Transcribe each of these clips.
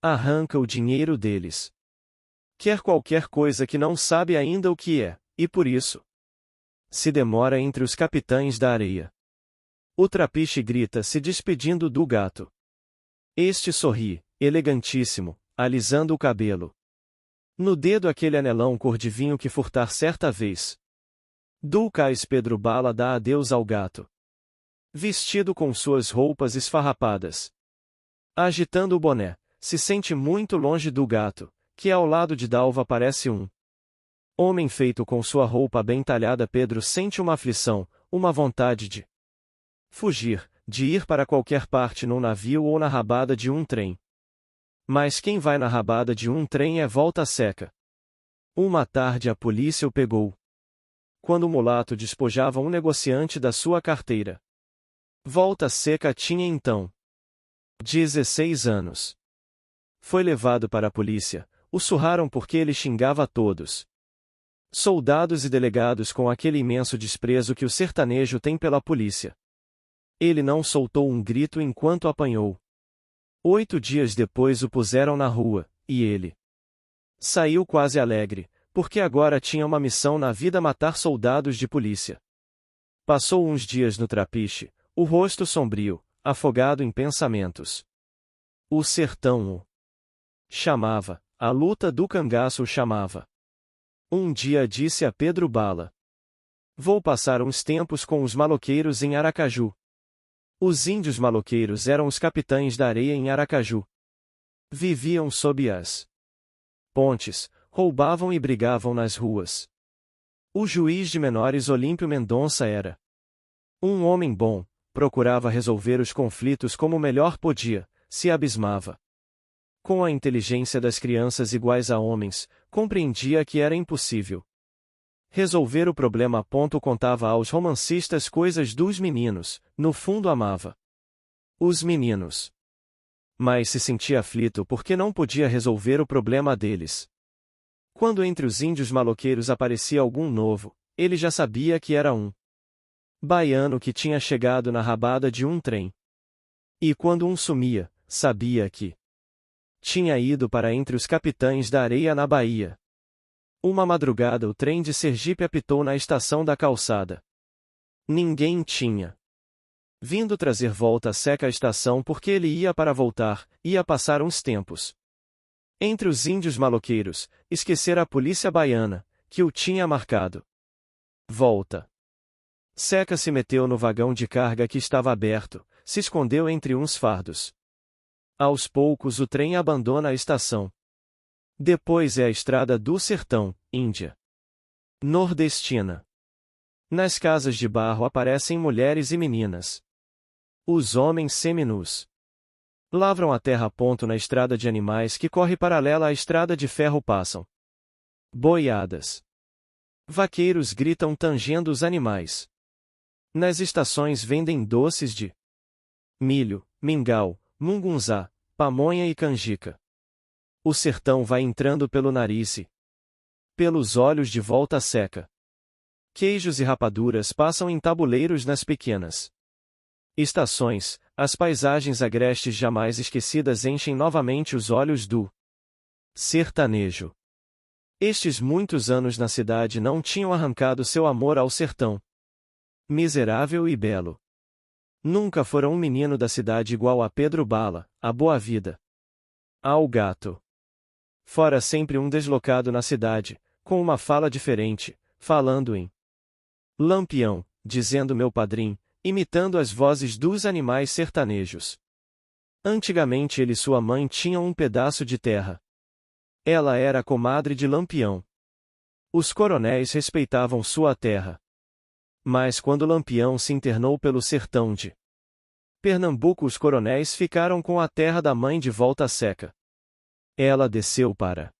Arranca o dinheiro deles. Quer qualquer coisa que não sabe ainda o que é, e por isso se demora entre os capitães da areia. O trapiche grita se despedindo do gato. Este sorri, elegantíssimo, alisando o cabelo. No dedo aquele anelão cor de vinho que furtar certa vez. Dulcais Pedro Bala dá adeus ao gato. Vestido com suas roupas esfarrapadas. Agitando o boné, se sente muito longe do gato, que ao lado de Dalva parece um homem feito com sua roupa bem talhada. Pedro sente uma aflição, uma vontade de fugir, de ir para qualquer parte num navio ou na rabada de um trem. Mas quem vai na rabada de um trem é Volta Seca. Uma tarde a polícia o pegou. Quando o mulato despojava um negociante da sua carteira. Volta Seca tinha então 16 anos. Foi levado para a polícia, o surraram porque ele xingava a todos. Soldados e delegados com aquele imenso desprezo que o sertanejo tem pela polícia. Ele não soltou um grito enquanto apanhou. 8 dias depois o puseram na rua, e ele saiu quase alegre, porque agora tinha uma missão na vida: matar soldados de polícia. Passou uns dias no trapiche, o rosto sombrio, afogado em pensamentos. O sertão o chamava, a luta do cangaço o chamava. Um dia disse a Pedro Bala: vou passar uns tempos com os maloqueiros em Aracaju. Os índios maloqueiros eram os capitães da areia em Aracaju. Viviam sob as pontes, roubavam e brigavam nas ruas. O juiz de menores Olímpio Mendonça era um homem bom, procurava resolver os conflitos como melhor podia, se abismava com a inteligência das crianças iguais a homens, compreendia que era impossível resolver o problema. Contava aos romancistas coisas dos meninos, no fundo amava os meninos. Mas se sentia aflito porque não podia resolver o problema deles. Quando entre os índios maloqueiros aparecia algum novo, ele já sabia que era um baiano que tinha chegado na rabada de um trem. E quando um sumia, sabia que tinha ido para entre os capitães da areia na Bahia. Uma madrugada o trem de Sergipe apitou na estação da calçada. Ninguém tinha vindo trazer Volta Seca à estação porque ele ia para voltar, ia passar uns tempos entre os índios maloqueiros, esquecer a polícia baiana, que o tinha marcado. Volta Seca se meteu no vagão de carga que estava aberto, se escondeu entre uns fardos. Aos poucos o trem abandona a estação. Depois é a estrada do sertão, Índia nordestina. Nas casas de barro aparecem mulheres e meninas. Os homens seminus lavram a terra. Na estrada de animais que corre paralela à estrada de ferro passam boiadas. Vaqueiros gritam tangendo os animais. Nas estações vendem doces de milho, mingau, mungunzá, pamonha e canjica. O sertão vai entrando pelo nariz e pelos olhos de Volta Seca. Queijos e rapaduras passam em tabuleiros nas pequenas estações. As paisagens agrestes jamais esquecidas enchem novamente os olhos do sertanejo. Estes muitos anos na cidade não tinham arrancado seu amor ao sertão miserável e belo. Nunca fora um menino da cidade igual a Pedro Bala, a boa vida, ao gato. Fora sempre um deslocado na cidade, com uma fala diferente, falando em Lampião, dizendo meu padrinho, imitando as vozes dos animais sertanejos. Antigamente ele e sua mãe tinham um pedaço de terra. Ela era a comadre de Lampião. Os coronéis respeitavam sua terra. Mas quando Lampião se internou pelo sertão de Pernambuco, os coronéis ficaram com a terra da mãe de Volta Seca. Ela desceu para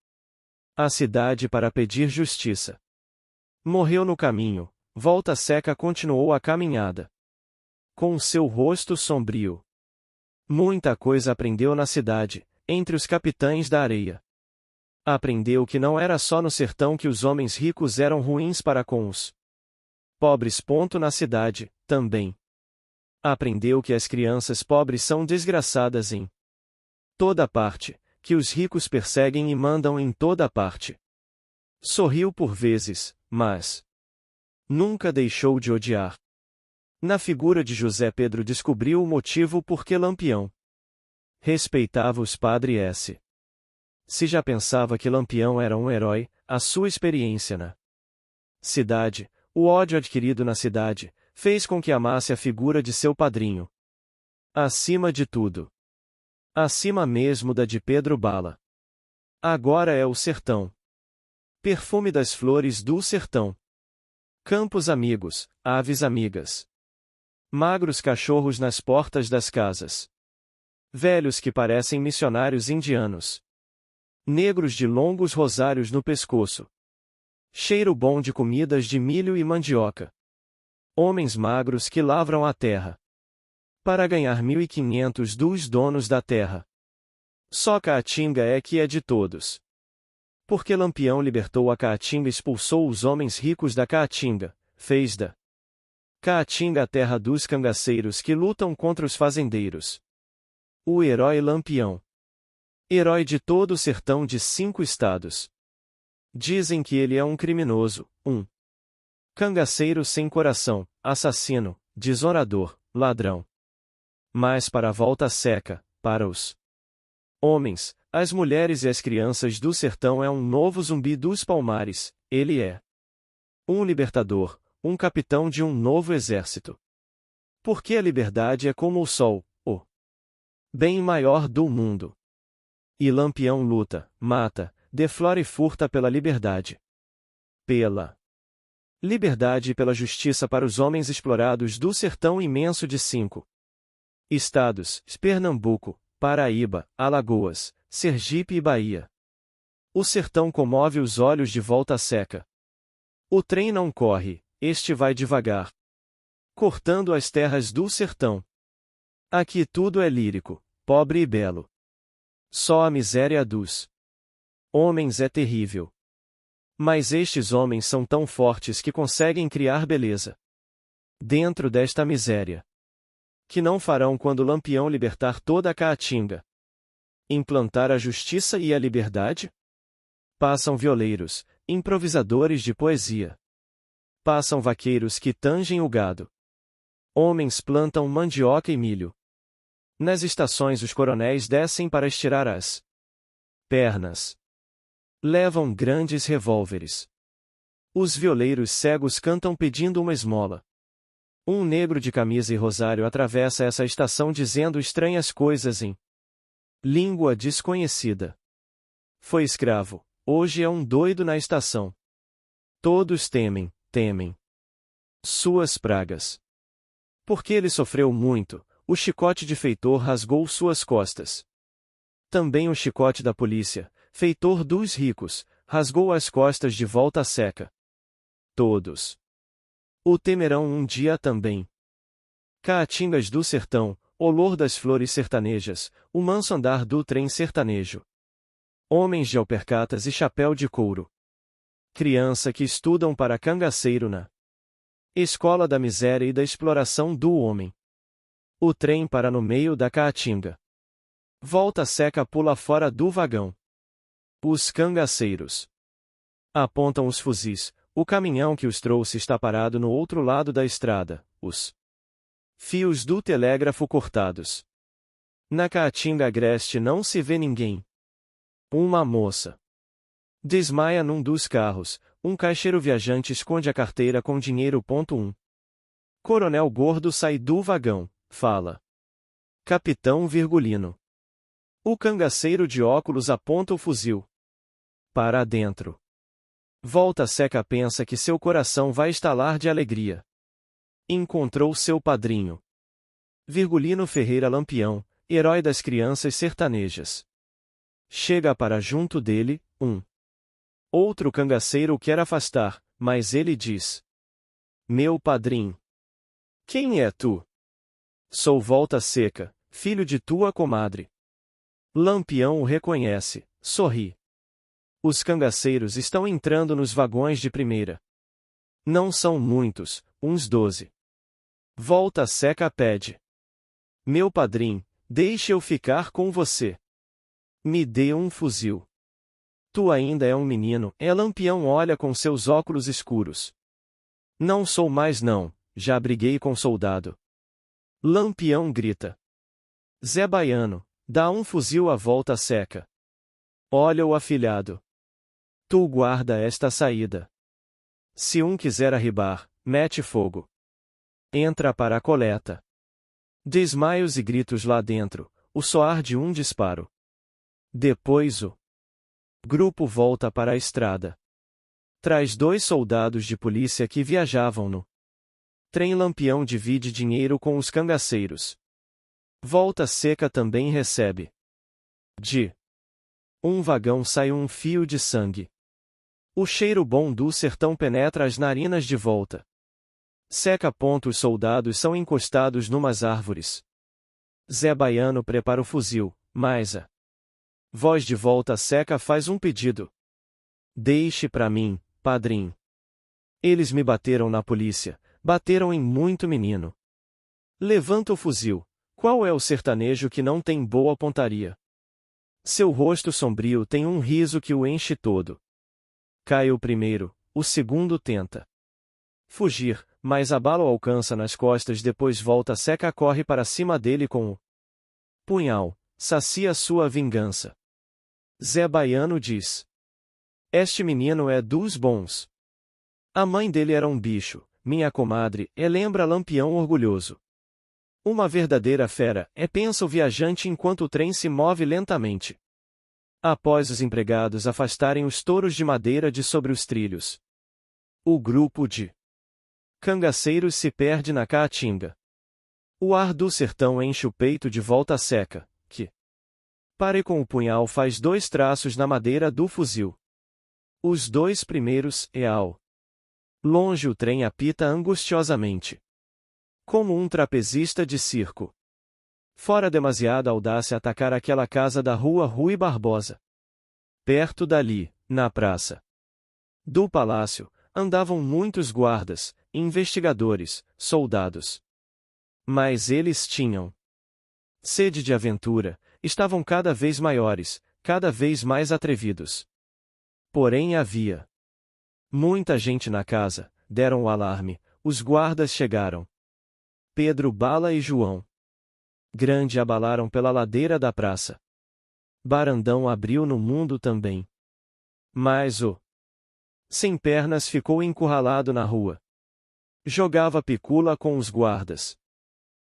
a cidade para pedir justiça. Morreu no caminho. Volta Seca continuou a caminhada. Com seu rosto sombrio. Muita coisa aprendeu na cidade, entre os capitães da areia. Aprendeu que não era só no sertão que os homens ricos eram ruins para com os pobres. Na cidade, também. Aprendeu que as crianças pobres são desgraçadas em toda parte, que os ricos perseguem e mandam em toda parte. Sorriu por vezes, mas nunca deixou de odiar. Na figura de José Pedro descobriu o motivo por que Lampião respeitava os Padre S. Se já pensava que Lampião era um herói, a sua experiência na cidade, o ódio adquirido na cidade, fez com que amasse a figura de seu padrinho. Acima de tudo. Acima mesmo da de Pedro Bala. Agora é o sertão. Perfume das flores do sertão. Campos amigos, aves amigas. Magros cachorros nas portas das casas. Velhos que parecem missionários indianos. Negros de longos rosários no pescoço. Cheiro bom de comidas de milho e mandioca. Homens magros que lavram a terra. Para ganhar 1.500 dos donos da terra. Só Caatinga é que é de todos. Porque Lampião libertou a Caatinga, expulsou os homens ricos da Caatinga, fez da Caatinga a terra dos cangaceiros que lutam contra os fazendeiros. O herói Lampião. Herói de todo o sertão de 5 estados. Dizem que ele é um criminoso, um cangaceiro sem coração, assassino, desonrador, ladrão. Mas para a Volta Seca, para os homens, as mulheres e as crianças do sertão é um novo Zumbi dos Palmares, ele é um libertador, um capitão de um novo exército. Porque a liberdade é como o sol, o bem maior do mundo. E Lampião luta, mata, deflora e furta pela liberdade. Pela liberdade e pela justiça para os homens explorados do sertão imenso de 5 estados, Pernambuco, Paraíba, Alagoas, Sergipe e Bahia. O sertão comove os olhos de Volta Seca. O trem não corre, este vai devagar. Cortando as terras do sertão. Aqui tudo é lírico, pobre e belo. Só a miséria dos homens é terrível. Mas estes homens são tão fortes que conseguem criar beleza dentro desta miséria. Que não farão quando Lampião libertar toda a Caatinga. Implantar a justiça e a liberdade? Passam violeiros, improvisadores de poesia. Passam vaqueiros que tangem o gado. Homens plantam mandioca e milho. Nas estações os coronéis descem para estirar as pernas. Levam grandes revólveres. Os violeiros cegos cantam pedindo uma esmola. Um negro de camisa e rosário atravessa essa estação dizendo estranhas coisas em língua desconhecida. Foi escravo, hoje é um doido na estação. Todos temem, temem suas pragas. Porque ele sofreu muito, o chicote de feitor rasgou suas costas. Também o chicote da polícia, feitor dos ricos, rasgou as costas de Volta Seca. Todos o temerão um dia também. Caatingas do sertão, olor das flores sertanejas, o manso andar do trem sertanejo. Homens de alpercatas e chapéu de couro. Criança que estudam para cangaceiro na escola da miséria e da exploração do homem. O trem para no meio da Caatinga. Volta Seca pula fora do vagão. Os cangaceiros apontam os fuzis. O caminhão que os trouxe está parado no outro lado da estrada, os fios do telégrafo cortados. Na Caatinga agreste não se vê ninguém. Uma moça desmaia num dos carros, um caixeiro viajante esconde a carteira com dinheiro. Coronel Gordo sai do vagão, fala. Capitão Virgulino. O cangaceiro de óculos aponta o fuzil. Para dentro. Volta Seca pensa que seu coração vai estalar de alegria. Encontrou seu padrinho. Virgulino Ferreira Lampião, herói das crianças sertanejas. Chega para junto dele, outro cangaceiro quer afastar, mas ele diz: Meu padrinho. Quem é tu? Sou Volta Seca, filho de tua comadre. Lampião o reconhece, sorri. Os cangaceiros estão entrando nos vagões de primeira. Não são muitos, uns 12. Volta Seca pede. Meu padrinho, deixe eu ficar com você. Me dê um fuzil. Tu ainda é um menino, Lampião olha com seus óculos escuros. Não sou mais não, já briguei com soldado. Lampião grita. Zé Baiano, dá um fuzil à volta seca. Olha o afilhado. Tu guarda esta saída. Se um quiser arribar, mete fogo. Entra para a coleta. Desmaios e gritos lá dentro, o soar de um disparo. Depois o grupo volta para a estrada. Traz 2 soldados de polícia que viajavam no trem. Lampião divide dinheiro com os cangaceiros. Volta Seca também recebe. De um vagão sai um fio de sangue. O cheiro bom do sertão penetra as narinas de Volta Seca. Os soldados são encostados numas árvores. Zé Baiano prepara o fuzil, mas a voz de Volta Seca faz um pedido. Deixe pra mim, padrinho. Eles me bateram na polícia, bateram em muito menino. Levanta o fuzil. Qual é o sertanejo que não tem boa pontaria? Seu rosto sombrio tem um riso que o enche todo. Cai o primeiro, o segundo tenta fugir, mas a bala o alcança nas costas. Depois Volta Seca corre para cima dele com o punhal, sacia sua vingança. Zé Baiano diz. Este menino é dos bons. A mãe dele era um bicho, minha comadre, lembra Lampião orgulhoso. Uma verdadeira fera, pensa o viajante enquanto o trem se move lentamente. Após os empregados afastarem os touros de madeira de sobre os trilhos, o grupo de cangaceiros se perde na caatinga. O ar do sertão enche o peito de Volta Seca, que pare com o punhal faz 2 traços na madeira do fuzil. Os 2 primeiros, ao longe o trem apita angustiosamente. Como um trapezista de circo. Fora demasiada audácia atacar aquela casa da rua Rui Barbosa. Perto dali, na praça do palácio, andavam muitos guardas, investigadores, soldados. Mas eles tinham sede de aventura, estavam cada vez maiores, cada vez mais atrevidos. Porém havia muita gente na casa, deram o alarme, os guardas chegaram. Pedro Bala e João Grande abalaram pela ladeira da praça. Barandão abriu no mundo também. Mas o Sem Pernas ficou encurralado na rua. Jogava picula com os guardas.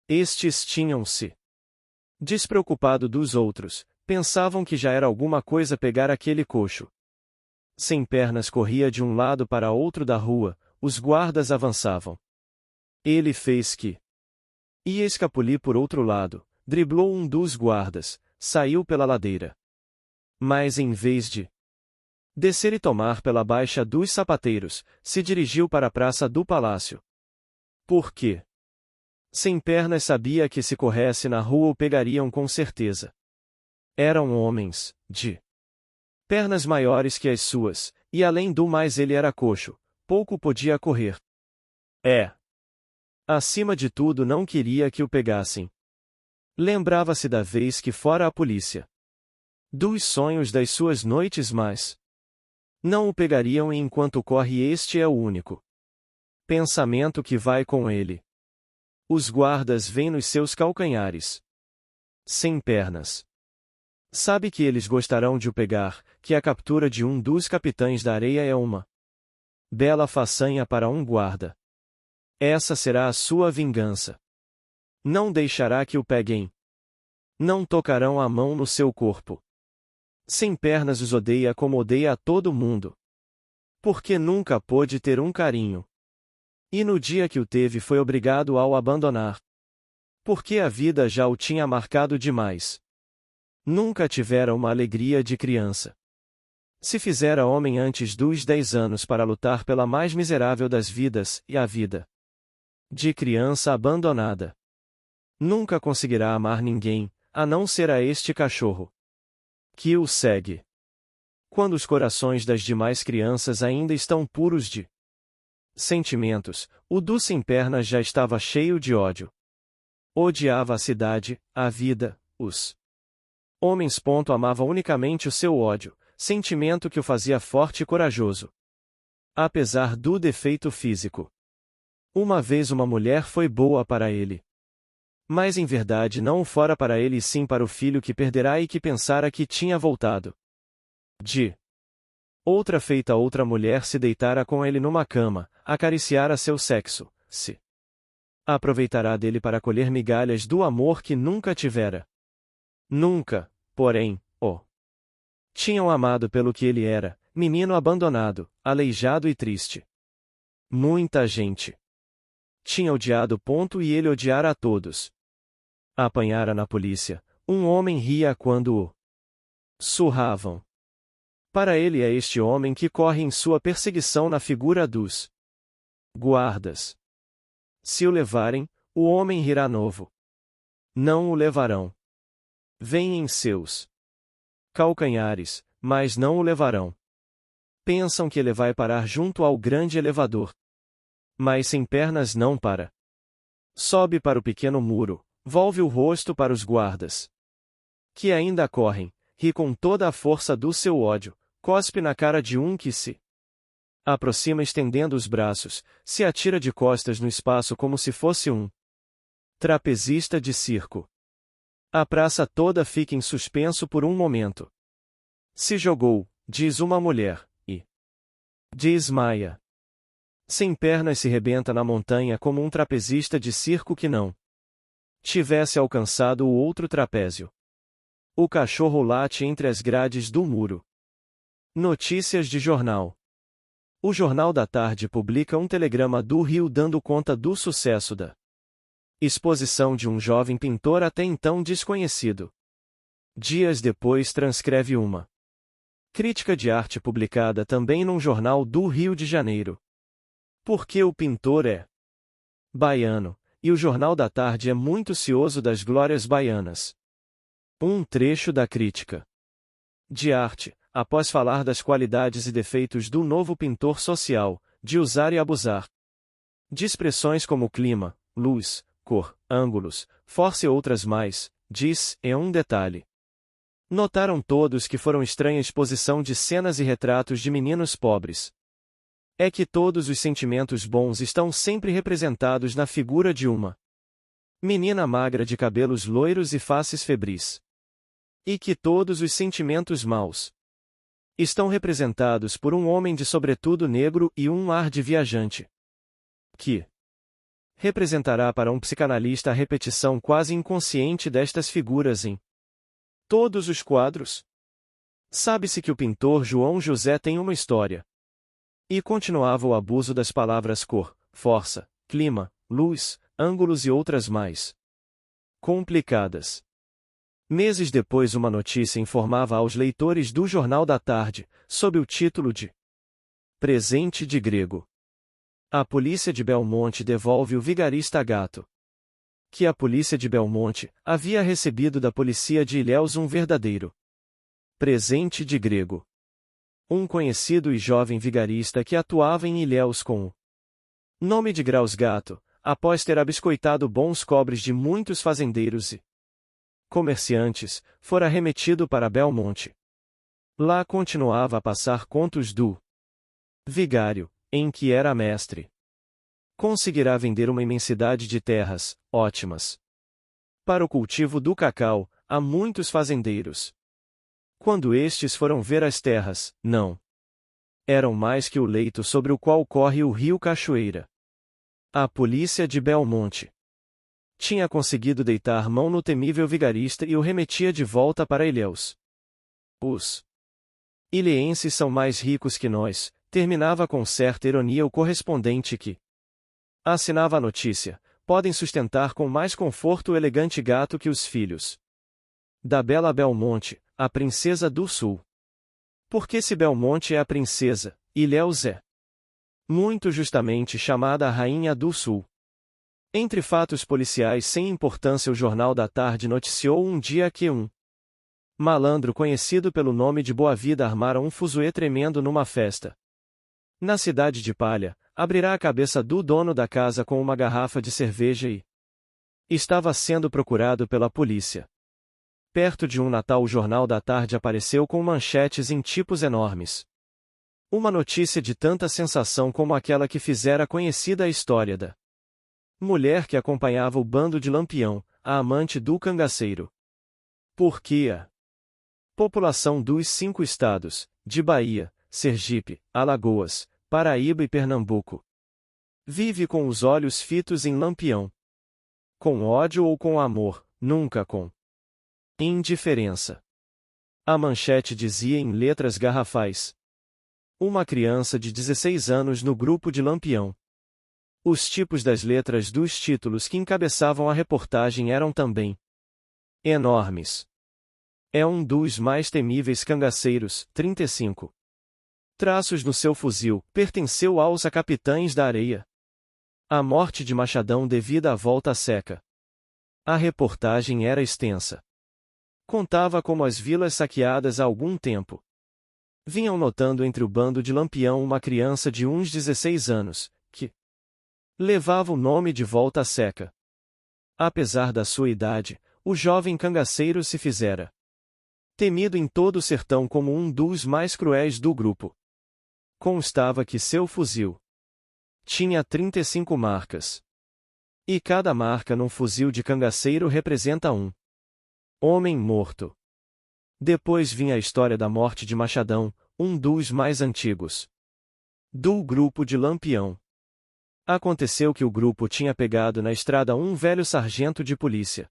Estes tinham-se despreocupado dos outros, pensavam que já era alguma coisa pegar aquele coxo. Sem Pernas corria de um lado para outro da rua, os guardas avançavam. Ele fez que ia escapulir por outro lado, driblou um dos guardas, saiu pela ladeira. Mas em vez de descer e tomar pela baixa dos sapateiros, se dirigiu para a praça do palácio. Por quê? Sem Pernas sabia que se corresse na rua o pegariam com certeza. Eram homens, de pernas maiores que as suas, e além do mais ele era coxo, pouco podia correr. Acima de tudo não queria que o pegassem. Lembrava-se da vez que fora a polícia. Dos sonhos das suas noites, mas não o pegariam enquanto corre. Este é o único pensamento que vai com ele. Os guardas vêm nos seus calcanhares. Sem Pernas sabe que eles gostarão de o pegar, que a captura de um dos capitães da areia é uma bela façanha para um guarda. Essa será a sua vingança. Não deixará que o peguem. Não tocarão a mão no seu corpo. Sem Pernas os odeia como odeia a todo mundo. Porque nunca pôde ter um carinho. E no dia que o teve foi obrigado a o abandonar. Porque a vida já o tinha marcado demais. Nunca tivera uma alegria de criança. Se fizera homem antes dos 10 anos para lutar pela mais miserável das vidas, e a vida de criança abandonada. Nunca conseguirá amar ninguém, a não ser a este cachorro que o segue. Quando os corações das demais crianças ainda estão puros de sentimentos, o do Sem Pernas já estava cheio de ódio. Odiava a cidade, a vida, os Homens. Amava unicamente o seu ódio, sentimento que o fazia forte e corajoso. Apesar do defeito físico. Uma vez uma mulher foi boa para ele. Mas em verdade não o fora para ele e sim para o filho que perderá e que pensara que tinha voltado. De outra feita outra mulher se deitara com ele numa cama, acariciara seu sexo, se aproveitará dele para colher migalhas do amor que nunca tivera. Nunca, porém, o tinham amado pelo que ele era, menino abandonado, aleijado e triste. Muita gente tinha odiado. E ele odiara a todos. Apanhara na polícia. Um homem ria quando o surravam. Para ele é este homem que corre em sua perseguição na figura dos guardas. Se o levarem, o homem rirá novo. Não o levarão. Vem em seus calcanhares, mas não o levarão. Pensam que ele vai parar junto ao grande elevador. Mas sem pernas não para. Sobe para o pequeno muro, volve o rosto para os guardas. Que ainda correm, ri com toda a força do seu ódio, cospe na cara de um que se aproxima estendendo os braços, se atira de costas no espaço como se fosse um trapezista de circo. A praça toda fica em suspenso por um momento. Se jogou, diz uma mulher, e desmaia. Sem pernas se rebenta na montanha como um trapezista de circo que não tivesse alcançado o outro trapézio. O cachorro late entre as grades do muro. Notícias de jornal. O Jornal da Tarde publica um telegrama do Rio dando conta do sucesso da exposição de um jovem pintor até então desconhecido. Dias depois transcreve uma crítica de arte publicada também num jornal do Rio de Janeiro. Porque o pintor é baiano, e o Jornal da Tarde é muito cioso das glórias baianas. Um trecho da crítica de arte, após falar das qualidades e defeitos do novo pintor social, de usar e abusar de expressões como clima, luz, cor, ângulos, força e outras mais, diz, é um detalhe. Notaram todos que foram estranha exposição de cenas e retratos de meninos pobres. É que todos os sentimentos bons estão sempre representados na figura de uma menina magra de cabelos loiros e faces febris. E que todos os sentimentos maus estão representados por um homem de sobretudo negro e um ar de viajante. Que representará para um psicanalista a repetição quase inconsciente destas figuras em todos os quadros. Sabe-se que o pintor João José tem uma história. E continuava o abuso das palavras cor, força, clima, luz, ângulos e outras mais complicadas. Meses depois uma notícia informava aos leitores do Jornal da Tarde, sob o título de Presente de Grego. A polícia de Belmonte devolve o vigarista Gato. Que a polícia de Belmonte havia recebido da polícia de Ilhéus um verdadeiro presente de Grego. Um conhecido e jovem vigarista que atuava em Ilhéus com o nome de Graus Gato, após ter abiscoitado bons cobres de muitos fazendeiros e comerciantes, fora remetido para Belmonte. Lá continuava a passar contos do vigário, em que era mestre. Conseguirá vender uma imensidade de terras, ótimas, para o cultivo do cacau, a muitos fazendeiros. Quando estes foram ver as terras, não eram mais que o leito sobre o qual corre o rio Cachoeira. A polícia de Belmonte tinha conseguido deitar mão no temível vigarista e o remetia de volta para Ilhéus. Os ilhéenses são mais ricos que nós, terminava com certa ironia o correspondente que assinava a notícia, podem sustentar com mais conforto o elegante gato que os filhos da bela Belmonte, a princesa do sul. Porque se Belmonte é a princesa, Ilhéus é muito justamente chamada a rainha do sul. Entre fatos policiais sem importância, o Jornal da Tarde noticiou um dia que um malandro conhecido pelo nome de Boa Vida armara um fuzuê tremendo numa festa na cidade de Palha, abrirá a cabeça do dono da casa com uma garrafa de cerveja e estava sendo procurado pela polícia. Perto de um Natal, o Jornal da Tarde apareceu com manchetes em tipos enormes. Uma notícia de tanta sensação como aquela que fizera conhecida a história da mulher que acompanhava o bando de Lampião, a amante do cangaceiro. Porque a população dos 5 estados, de Bahia, Sergipe, Alagoas, Paraíba e Pernambuco, vive com os olhos fitos em Lampião. Com ódio ou com amor, nunca com indiferença. A manchete dizia em letras garrafais: uma criança de 16 anos no grupo de Lampião. Os tipos das letras dos títulos que encabeçavam a reportagem eram também enormes. É um dos mais temíveis cangaceiros, 35 traços no seu fuzil, pertenceu aos capitães da areia. A morte de Machadão devida à volta seca. A reportagem era extensa. Contava como as vilas saqueadas há algum tempo vinham notando entre o bando de Lampião uma criança de uns 16 anos, que levava o nome de Volta Seca. Apesar da sua idade, o jovem cangaceiro se fizera temido em todo o sertão como um dos mais cruéis do grupo. Constava que seu fuzil tinha 35 marcas. E cada marca num fuzil de cangaceiro representa um homem morto. Depois vinha a história da morte de Machadão, um dos mais antigos do grupo de Lampião. Aconteceu que o grupo tinha pegado na estrada um velho sargento de polícia.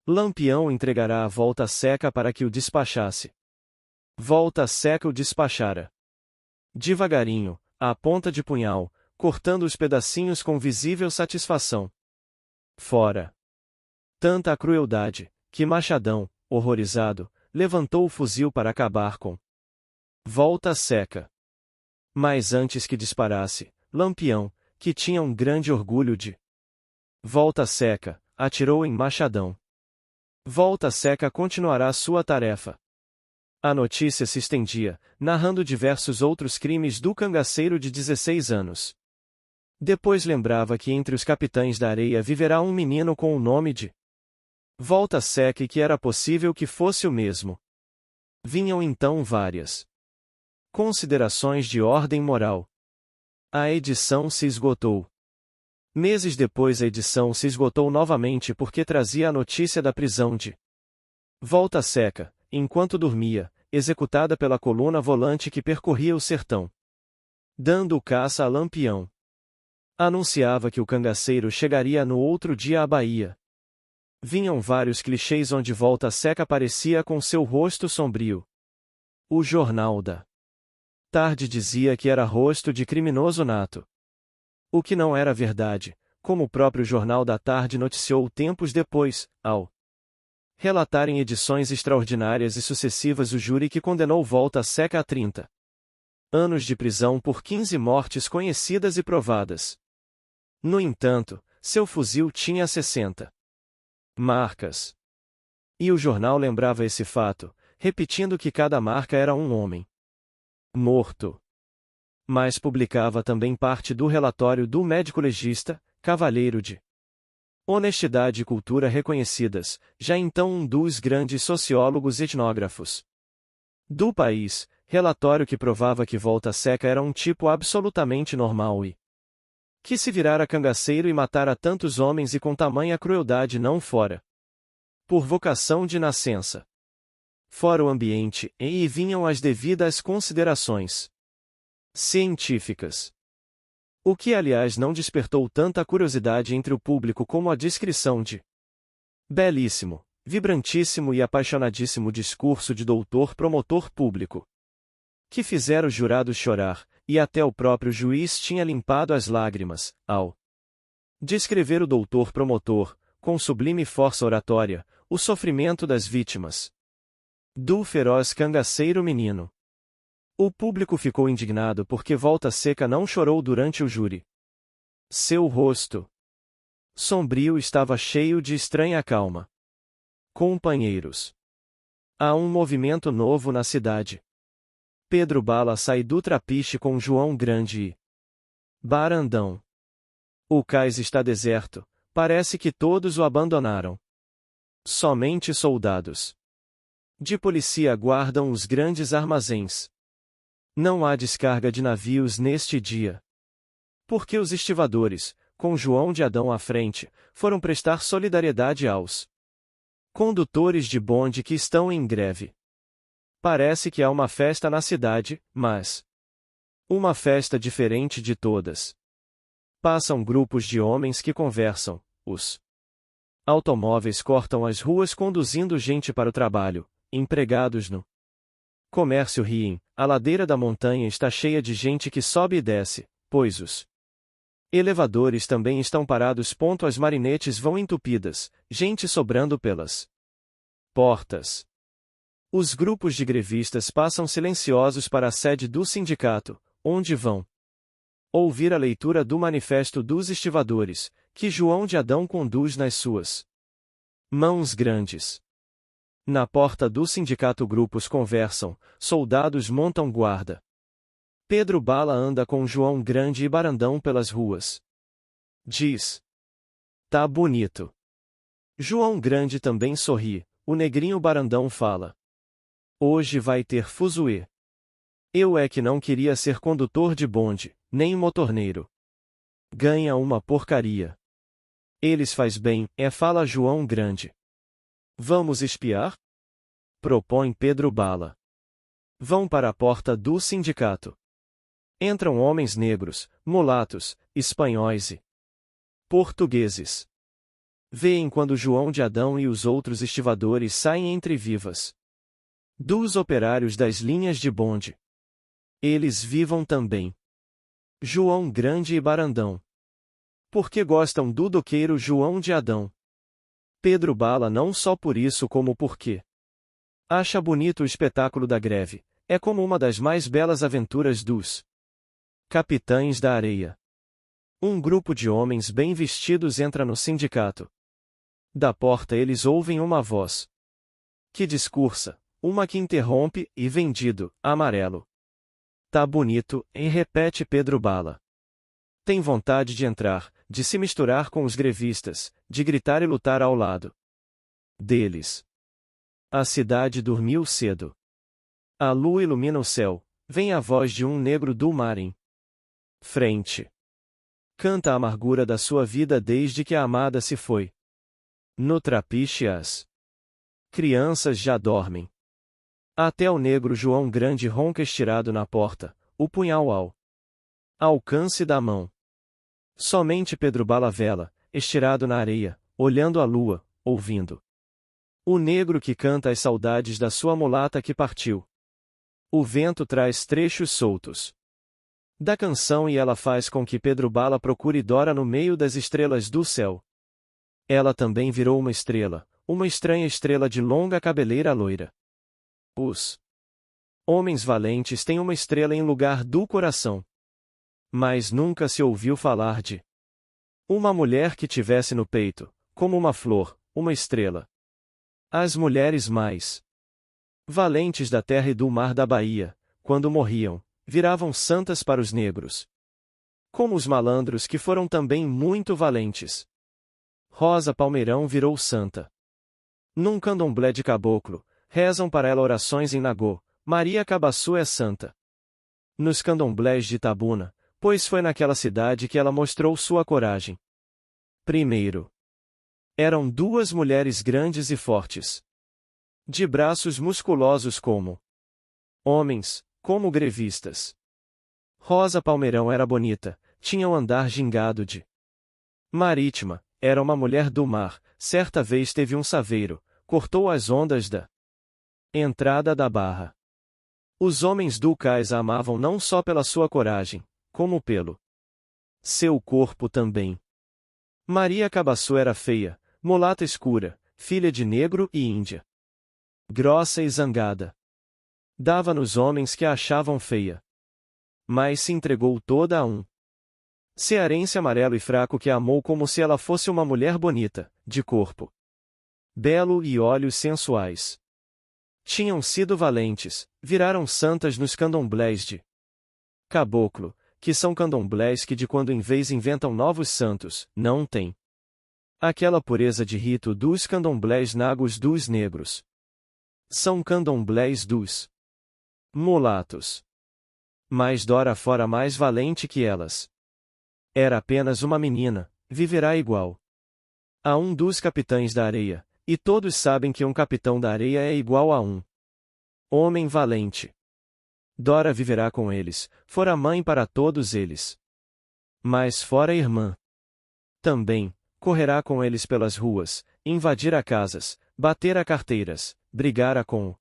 Lampião entregará a Volta Seca para que o despachasse. Volta Seca o despachara. Devagarinho, à ponta de punhal, cortando os pedacinhos com visível satisfação. Fora tanta crueldade, que Machadão, horrorizado, levantou o fuzil para acabar com Volta Seca. Mas antes que disparasse, Lampião, que tinha um grande orgulho de Volta Seca, atirou em Machadão. Volta Seca continuará sua tarefa. A notícia se estendia, narrando diversos outros crimes do cangaceiro de 16 anos. Depois lembrava que entre os capitães da areia viverá um menino com o nome de Volta Seca e que era possível que fosse o mesmo. Vinham então várias considerações de ordem moral. A edição se esgotou. Meses depois a edição se esgotou novamente porque trazia a notícia da prisão de Volta Seca, enquanto dormia, executada pela coluna volante que percorria o sertão, dando caça a Lampião. Anunciava que o cangaceiro chegaria no outro dia à Bahia. Vinham vários clichês onde Volta Seca aparecia com seu rosto sombrio. O Jornal da Tarde dizia que era rosto de criminoso nato. O que não era verdade, como o próprio Jornal da Tarde noticiou tempos depois, ao relatar em edições extraordinárias e sucessivas o júri que condenou Volta Seca a 30 anos de prisão por 15 mortes conhecidas e provadas. No entanto, seu fuzil tinha 60 marcas. E o jornal lembrava esse fato, repetindo que cada marca era um homem morto. Mas publicava também parte do relatório do médico legista, cavalheiro de honestidade e cultura reconhecidas, já então um dos grandes sociólogos e etnógrafos do país, relatório que provava que Volta Seca era um tipo absolutamente normal e que se virara cangaceiro e matara tantos homens e com tamanha crueldade não fora por vocação de nascença. Fora o ambiente, e vinham as devidas considerações científicas. O que aliás não despertou tanta curiosidade entre o público como a descrição de belíssimo, vibrantíssimo e apaixonadíssimo discurso de doutor promotor público, que fizera os jurados chorar, e até o próprio juiz tinha limpado as lágrimas, ao descrever o doutor promotor, com sublime força oratória, o sofrimento das vítimas do feroz cangaceiro menino. O público ficou indignado porque Volta Seca não chorou durante o júri. Seu rosto sombrio estava cheio de estranha calma. Companheiros. Há um movimento novo na cidade. Pedro Bala sai do Trapiche com João Grande e Barandão. O cais está deserto, parece que todos o abandonaram. Somente soldados de polícia guardam os grandes armazéns. Não há descarga de navios neste dia. Porque os estivadores, com João de Adão à frente, foram prestar solidariedade aos condutores de bonde que estão em greve. Parece que há uma festa na cidade, mas uma festa diferente de todas. Passam grupos de homens que conversam, os automóveis cortam as ruas conduzindo gente para o trabalho, empregados no comércio riem, a ladeira da montanha está cheia de gente que sobe e desce, pois os elevadores também estão parados. As marinetes vão entupidas, gente sobrando pelas portas. Os grupos de grevistas passam silenciosos para a sede do sindicato, onde vão ouvir a leitura do manifesto dos estivadores, que João de Adão conduz nas suas mãos grandes. Na porta do sindicato grupos conversam, soldados montam guarda. Pedro Bala anda com João Grande e Barandão pelas ruas. Diz: "Tá bonito." João Grande também sorri, o negrinho Barandão fala: "Hoje vai ter fuzuê. Eu é que não queria ser condutor de bonde, nem motorneiro. Ganha uma porcaria." "Eles faz bem", fala João Grande. "Vamos espiar?" propõe Pedro Bala. Vão para a porta do sindicato. Entram homens negros, mulatos, espanhóis e portugueses. Veem quando João de Adão e os outros estivadores saem entre vivas dos operários das linhas de bonde. Eles vivam também. João Grande e Barandão. Porque gostam do doqueiro João de Adão. Pedro Bala não só por isso como porque acha bonito o espetáculo da greve, é como uma das mais belas aventuras dos capitães da areia. Um grupo de homens bem vestidos entra no sindicato. Da porta eles ouvem uma voz que discursa, uma que interrompe, e vendido, amarelo. "Tá bonito", e repete Pedro Bala. Tem vontade de entrar, de se misturar com os grevistas, de gritar e lutar ao lado deles. A cidade dormiu cedo. A lua ilumina o céu, vem a voz de um negro do mar em frente. Canta a amargura da sua vida desde que a amada se foi. No trapiche as crianças já dormem. Até o negro João Grande ronca estirado na porta, o punhal ao alcance da mão. Somente Pedro Bala vela, estirado na areia, olhando a lua, ouvindo o negro que canta as saudades da sua mulata que partiu. O vento traz trechos soltos da canção e ela faz com que Pedro Bala procure Dora no meio das estrelas do céu. Ela também virou uma estrela, uma estranha estrela de longa cabeleira loira. Os homens valentes têm uma estrela em lugar do coração. Mas nunca se ouviu falar de uma mulher que tivesse no peito, como uma flor, uma estrela. As mulheres mais valentes da terra e do mar da Bahia, quando morriam, viravam santas para os negros. Como os malandros que foram também muito valentes. Rosa Palmeirão virou santa. Num candomblé de caboclo, rezam para ela orações em Nagô, Maria Cabaçu é santa. Nos candomblés de Itabuna, pois foi naquela cidade que ela mostrou sua coragem. Primeiro, eram duas mulheres grandes e fortes, de braços musculosos como homens, como grevistas. Rosa Palmeirão era bonita, tinha um andar gingado de marítima, era uma mulher do mar, certa vez teve um saveiro, cortou as ondas da entrada da barra. Os homens do cais a amavam não só pela sua coragem, como pelo seu corpo também. Maria Cabaçu era feia, mulata escura, filha de negro e índia. Grossa e zangada. Dava nos homens que a achavam feia. Mas se entregou toda a um cearense amarelo e fraco que a amou como se ela fosse uma mulher bonita, de corpo belo e olhos sensuais. Tinham sido valentes, viraram santas nos candomblés de caboclo, que são candomblés que de quando em vez inventam novos santos, não tem Aquela pureza de rito dos candomblés nagos dos negros. São candomblés dos mulatos. Mas Dora fora mais valente que elas. Era apenas uma menina, viverá igual a um dos capitães da areia, e todos sabem que um capitão da areia é igual a um homem valente. Dora viverá com eles, fora mãe para todos eles. Mas fora irmã. Também, correrá com eles pelas ruas, invadir a casas, bater a carteiras, brigar com o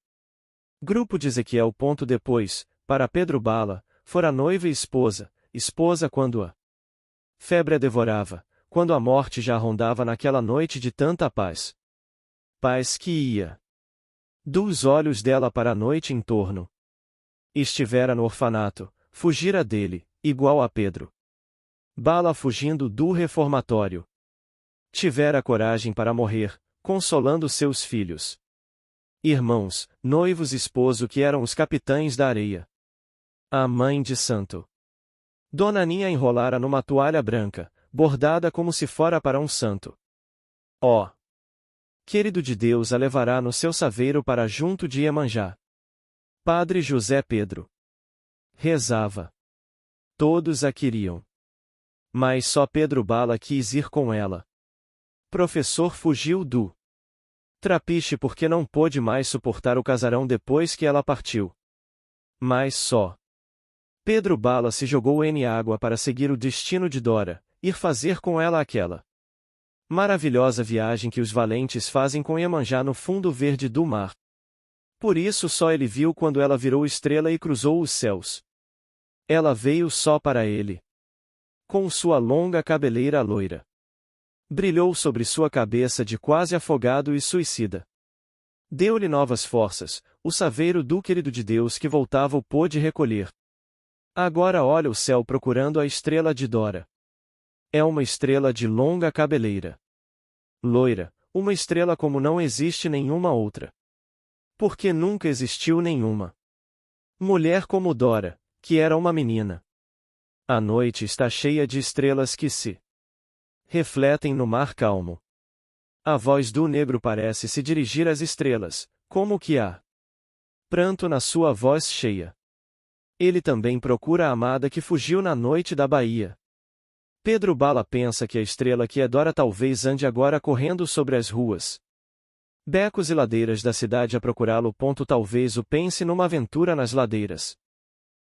grupo de Ezequiel. Depois, para Pedro Bala, fora noiva e esposa, esposa quando a febre a devorava, quando a morte já rondava naquela noite de tanta paz. Paz que ia dos olhos dela para a noite em torno. Estivera no orfanato, fugira dele, igual a Pedro Bala fugindo do reformatório. Tivera coragem para morrer, consolando seus filhos. Irmãos, noivos e esposo que eram os capitães da areia. A mãe de santo Dona Aninha enrolara numa toalha branca, bordada como se fora para um santo. Ó! Querido de Deus a levará no seu saveiro para junto de Iemanjá. Padre José Pedro rezava. Todos a queriam. Mas só Pedro Bala quis ir com ela. Professor fugiu do trapiche porque não pôde mais suportar o casarão depois que ela partiu. Mas só Pedro Bala se jogou em água para seguir o destino de Dora, ir fazer com ela aquela maravilhosa viagem que os valentes fazem com Iemanjá no fundo verde do mar. Por isso só ele viu quando ela virou estrela e cruzou os céus. Ela veio só para ele. Com sua longa cabeleira loira. Brilhou sobre sua cabeça de quase afogado e suicida. Deu-lhe novas forças, o saveiro do querido de Deus que voltava o pôde recolher. Agora olha o céu procurando a estrela de Dora. É uma estrela de longa cabeleira. Loira, uma estrela como não existe nenhuma outra. Porque nunca existiu nenhuma mulher como Dora, que era uma menina. A noite está cheia de estrelas que se refletem no mar calmo. A voz do negro parece se dirigir às estrelas, como que há pranto na sua voz cheia. Ele também procura a amada que fugiu na noite da Bahia. Pedro Bala pensa que a estrela que é Dora talvez ande agora correndo sobre as ruas, becos e ladeiras da cidade a procurá-lo. Talvez o pense numa aventura nas ladeiras